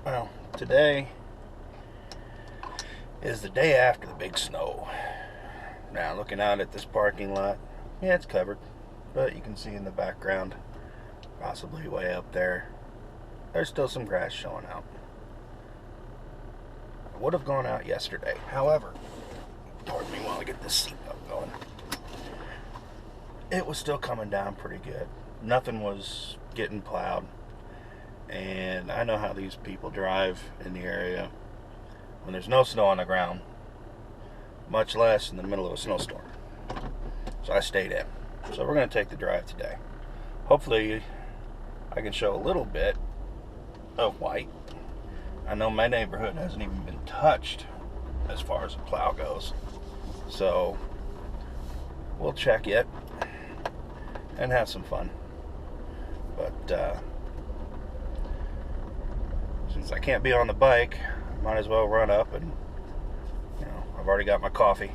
Well, today is the day after the big snow. Now, looking out at this parking lot, yeah, it's covered, but you can see in the background, possibly way up there, there's still some grass showing out. I would have gone out yesterday. However, pardon me while I get this seatbelt going. It was still coming down pretty good. Nothing was getting plowed. And I know how these people drive in the area when there's no snow on the ground, much less in the middle of a snowstorm. So I stayed in. So we're going to take the drive today. Hopefully I can show a little bit of white. I know my neighborhood hasn't even been touched as far as the plow goes. So we'll check it and have some fun. But since I can't be on the bike, I might as well run up and, I've already got my coffee.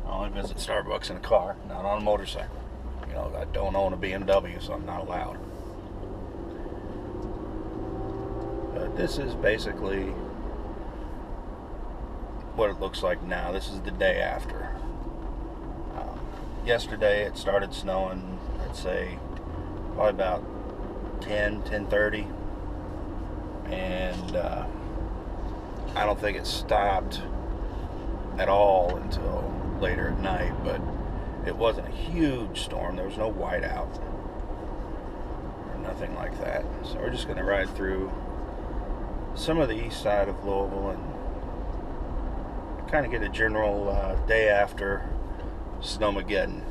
I only visit Starbucks in a car, not on a motorcycle. I don't own a BMW, so I'm not allowed. But this is basically what it looks like now. This is the day after. Yesterday it started snowing, I'd say probably about 10:30. And I don't think it stopped at all until later at night, but it wasn't a huge storm. There was no whiteout or nothing like that. So we're just going to ride through some of the east side of Louisville and kind of get a general day after Snowmageddon.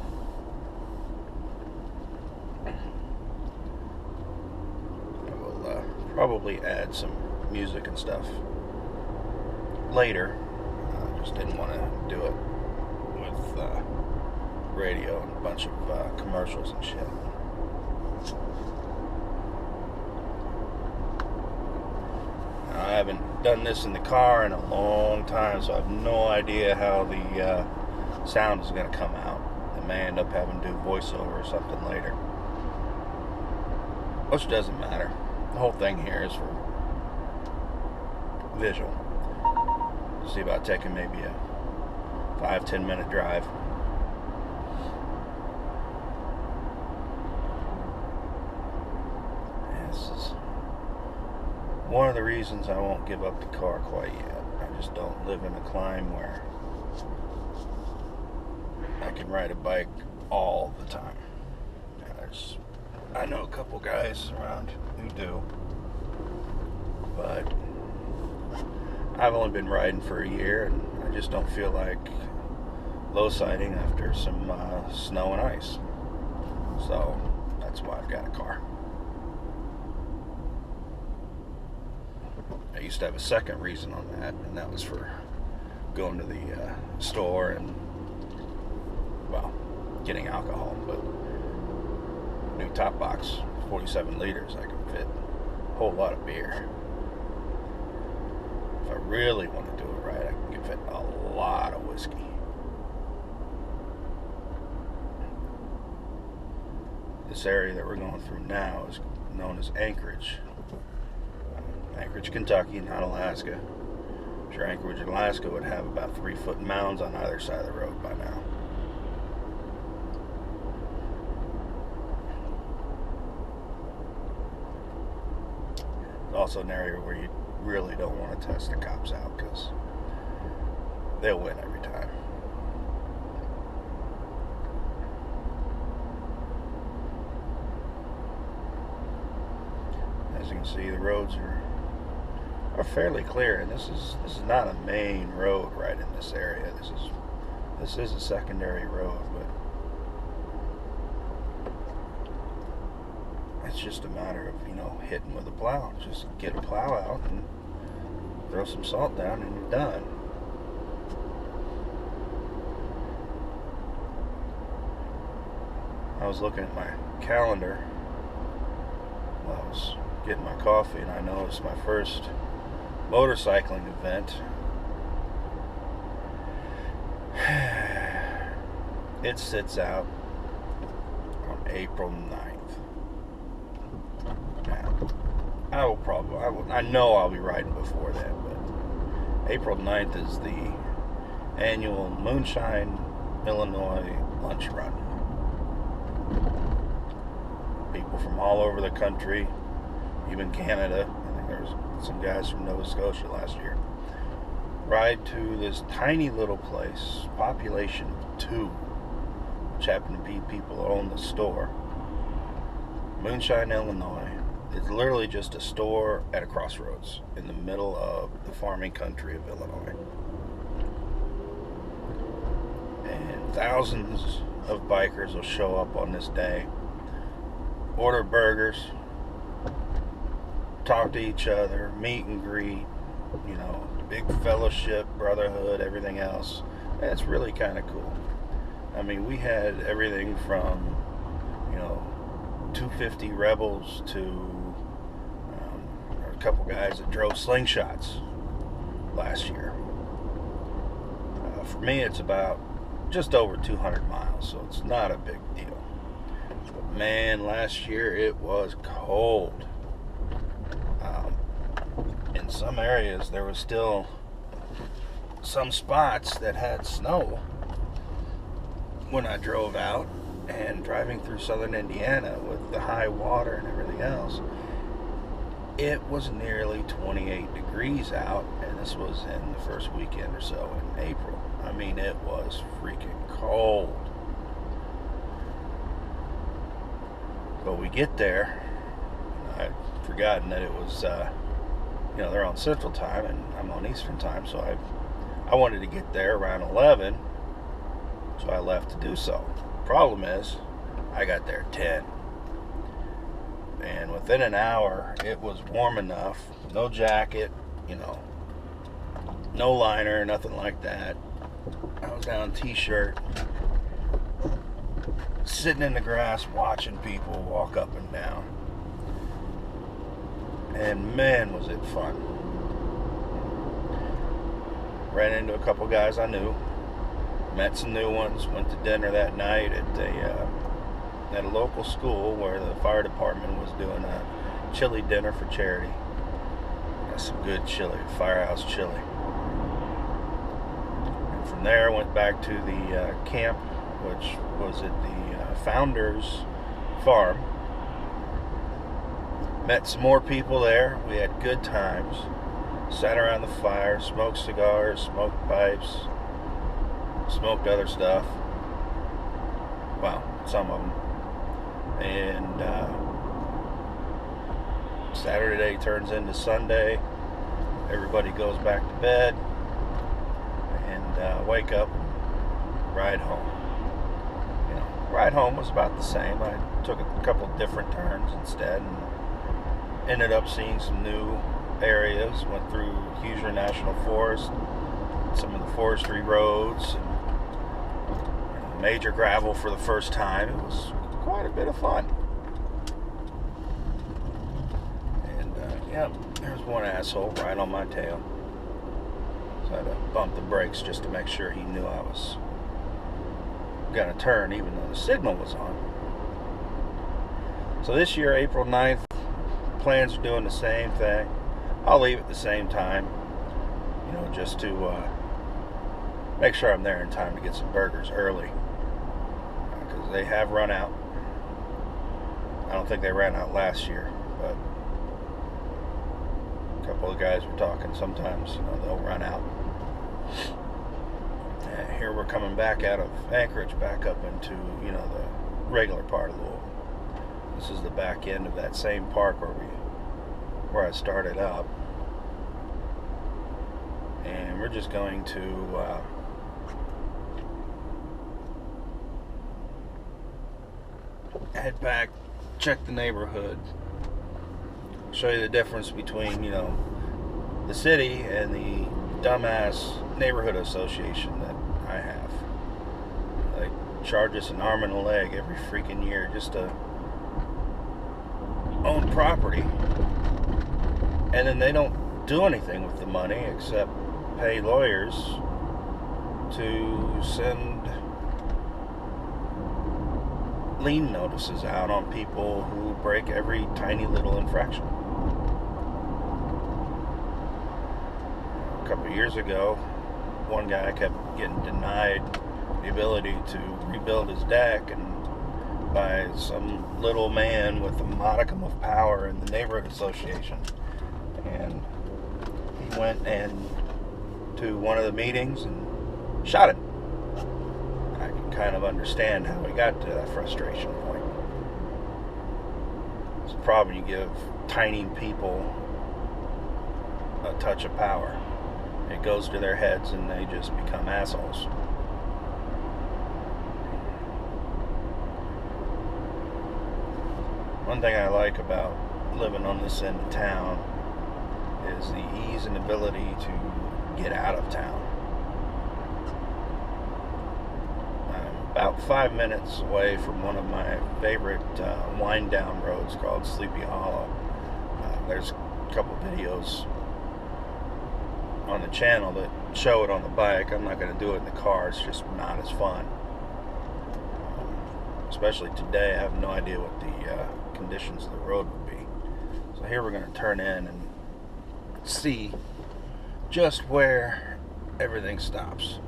Probably add some music and stuff later. I just didn't want to do it with radio and a bunch of commercials and shit. Now, I haven't done this in the car in a long time, so I have no idea how the sound is going to come out. I may end up having to do voiceover or something later, which doesn't matter. The whole thing here is for visual. See about taking maybe a 5-10 minute drive. And this is one of the reasons I won't give up the car quite yet. I just don't live in a climate where I can ride a bike all the time. I know a couple guys around who do, but I've only been riding for a year, and I just don't feel like low-siding after some snow and ice. So that's why I've got a car. I used to have a second reason on that, and that was for going to the store and, getting alcohol. But new top box, 47 liters, I can fit a whole lot of beer. If I really want to do it right, I can fit a lot of whiskey. This area that we're going through now is known as Anchorage. Anchorage, Kentucky, not Alaska. I'm sure Anchorage, Alaska would have about 3-foot mounds on either side of the road by now. Also an area where you really don't want to test the cops out, because they'll win every time. As you can see, the roads are fairly clear, and this is not a main road right in this area. This is a secondary road, but it's just a matter of, hitting with a plow. Just get a plow out and throw some salt down and you're done. I was looking at my calendar while I was getting my coffee, and I noticed my first motorcycling event. It sits out on April 9th. Now, I know I'll be riding before that, but April 9th is the annual Moonshine, Illinois lunch run. People from all over the country, even Canada. I think there was some guys from Nova Scotia last year. Ride to this tiny little place, population of 2, which happen to be people who own the store. Moonshine, Illinois. It's literally just a store at a crossroads in the middle of the farming country of Illinois. And thousands of bikers will show up on this day, order burgers, talk to each other, meet and greet, you know, big fellowship, brotherhood, everything else. And it's really kind of cool. I mean, we had everything from, you know, 250 Rebels to a couple guys that drove slingshots last year. For me, it's about just over 200 miles, so it's not a big deal. But man, last year it was cold. In some areas, there was still some spots that had snow when I drove out. And driving through southern Indiana with the high water and everything else, it was nearly 28 degrees out, and this was in the first weekend or so in April. I mean, it was freaking cold. But we get there, I'd forgotten that it was, you know, they're on Central Time and I'm on Eastern Time, so I wanted to get there around 11, so I left to do so. Problem is, I got there at 10, and within an hour it was warm enough, no jacket, you know, no liner, nothing like that. I was down t-shirt, sitting in the grass watching people walk up and down, and man was it fun. Ran into a couple guys I knew, met some new ones, went to dinner that night at a local school where the fire department was doing a chili dinner for charity. Got some good chili, firehouse chili. And from there I went back to the camp, which was at the founder's farm. Met some more people there. We had good times. Sat around the fire, smoked cigars, smoked pipes, smoked other stuff. Well, some of them. And Saturday turns into Sunday. Everybody goes back to bed and wake up and ride home. You know, ride home was about the same. I took a couple different turns instead and ended up seeing some new areas. Went through Hoosier National Forest, some of the forestry roads, and major gravel for the first time. It was quite a bit of fun. And yeah, there was one asshole right on my tail, so I had to bump the brakes just to make sure he knew I was gonna turn even though the signal was on. So this year, April 9th, plans are doing the same thing. I'll leave at the same time, you know, just to make sure I'm there in time to get some burgers early, because they have run out. I don't think they ran out last year, but a couple of guys were talking. Sometimes, you know, they'll run out. And here we're coming back out of Anchorage, back up into, you know, the regular part of Louisville. This is the back end of that same park where I started up, and we're just going to head back, check the neighborhood, show you the difference between, you know, the city and the dumbass neighborhood association that I have. They charge us an arm and a leg every freaking year just to own property, and then they don't do anything with the money except pay lawyers to send lien notices out on people who break every tiny little infraction. couple of years ago, one guy kept getting denied the ability to rebuild his deck, and by some little man with a modicum of power in the neighborhood association. And he went to one of the meetings and shot him. I can kind of understand how he got to that frustration point. It's a problem. You give tiny people a touch of power. It goes to their heads and they just become assholes. One thing I like about living on this end of town is the ease and ability to get out of town. I'm about 5 minutes away from one of my favorite wind down roads called Sleepy Hollow. There's a couple videos on the channel that show it on the bike. I'm not going to do it in the car. It's just not as fun. Especially today, I have no idea what the conditions of the road would be. So here we're going to turn in and see just where everything stops.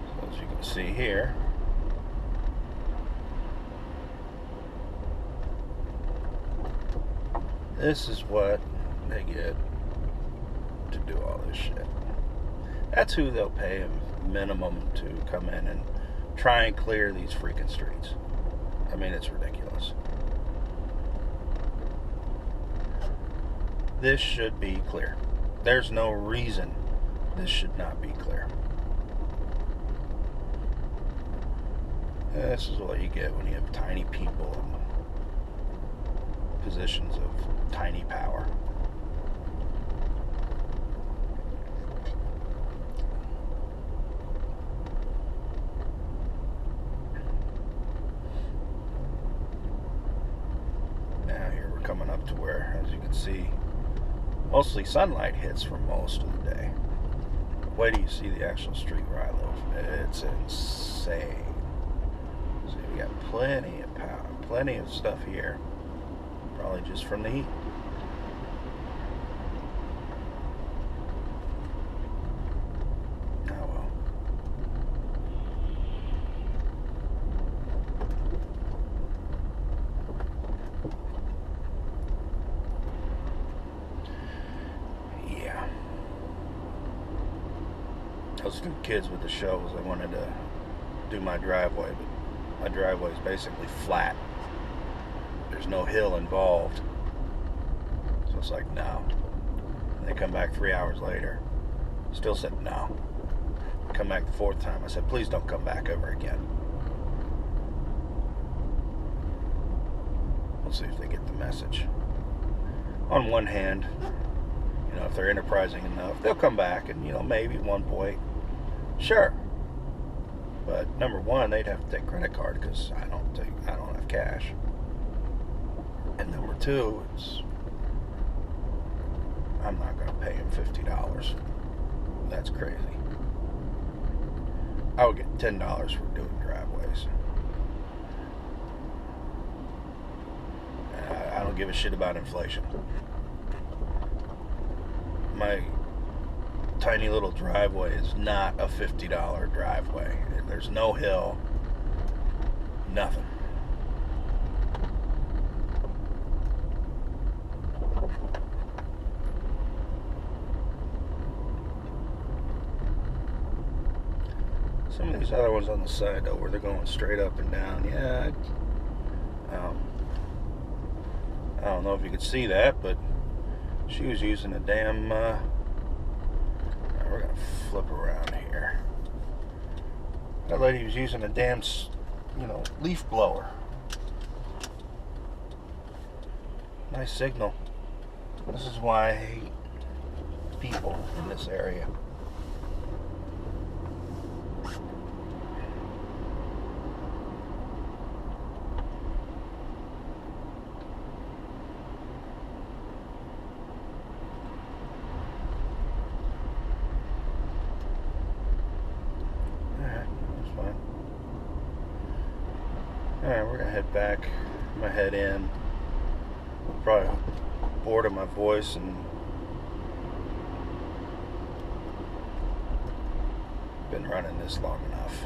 So as you can see here, this is what they get to do all this shit. That's who they'll pay a minimum to come in and try and clear these freaking streets. I mean, it's ridiculous. This should be clear. There's no reason this should not be clear. This is what you get when you have tiny people in positions of tiny power. Now here we're coming up to where, as you can see, mostly sunlight hits for most of the day. Wait till you see the actual street where I live. It's insane. See, we got plenty of power, plenty of stuff here. Probably just from the heat. Oh well. Yeah. Those two kids with the shovels, I wanted to do my driveway, but my driveway is basically flat. There's no hill involved. So it's like, no. And they come back 3 hours later. Still said no. Come back the fourth time. I said, please don't come back ever again. We'll see if they get the message. On one hand, you know, if they're enterprising enough, they'll come back and, you know, maybe at one point, sure. But number one, they'd have to take credit card because I don't have cash. And number two, I'm not going to pay him $50. That's crazy. I would get $10 for doing driveways. I don't give a shit about inflation. My tiny little driveway is not a $50 driveway. There's no hill, nothing. Some of these other ones on the side, though, where they're going straight up and down, yeah, I don't know if you could see that, but she was using a damn, we're going to flip around here. That lady was using a damn, you know, leaf blower. Nice signal. This is why I hate people in this area. Alright, we're gonna head back. I'm gonna head in. Probably bored of my voice and been running this long enough.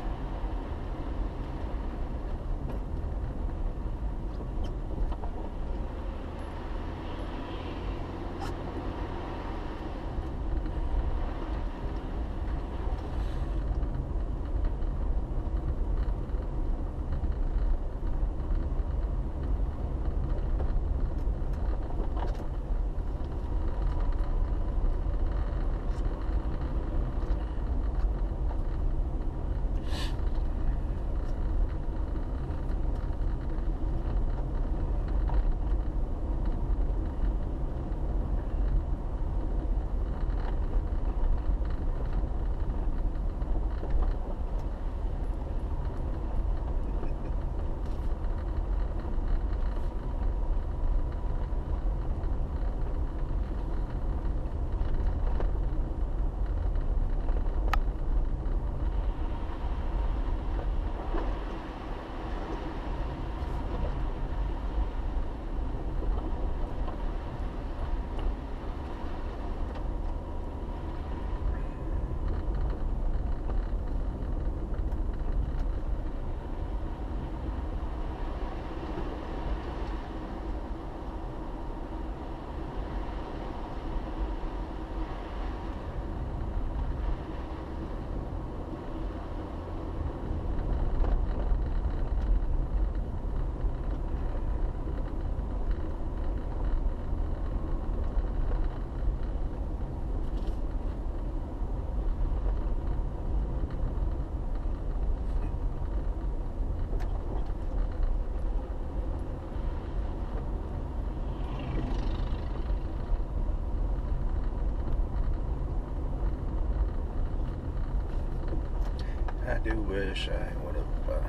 I do wish I would have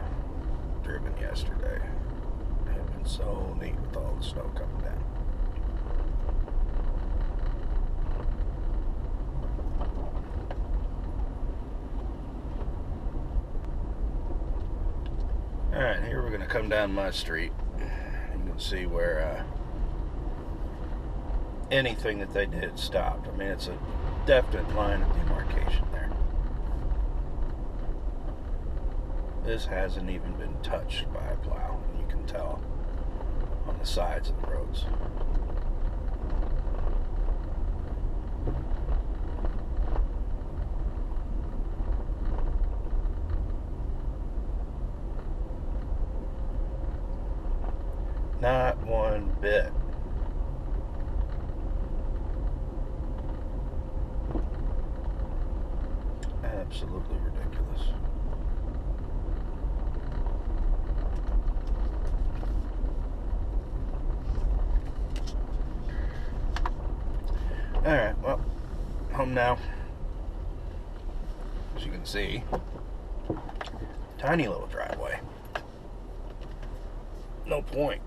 driven yesterday. It would have been so neat with all the snow coming down. Alright, here we're going to come down my street. You can see where anything that they did stopped. I mean, it's a definite line of demarcation there. This hasn't even been touched by a plow. You can tell on the sides of the roads. Not one bit. Absolutely ridiculous. Alright, well, home now. As you can see, tiny little driveway. No point